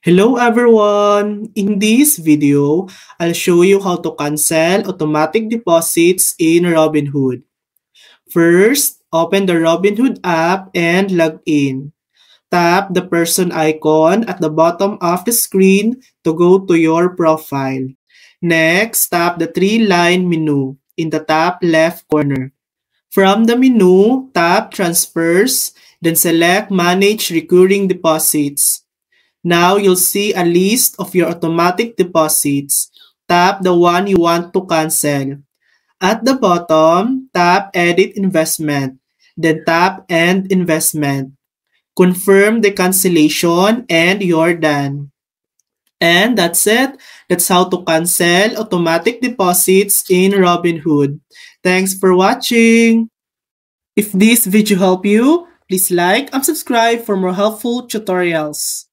Hello everyone! In this video, I'll show you how to cancel automatic deposits in Robinhood. First, open the Robinhood app and log in. Tap the person icon at the bottom of the screen to go to your profile. Next, tap the three-line menu in the top left corner. From the menu, tap Transfers, then select Manage Recurring Deposits. Now you'll see a list of your automatic deposits. Tap the one you want to cancel. At the bottom, tap Edit Investment. Then tap End Investment. Confirm the cancellation and you're done. And that's it. That's how to cancel automatic deposits in Robinhood. Thanks for watching. If this video helped you, please like and subscribe for more helpful tutorials.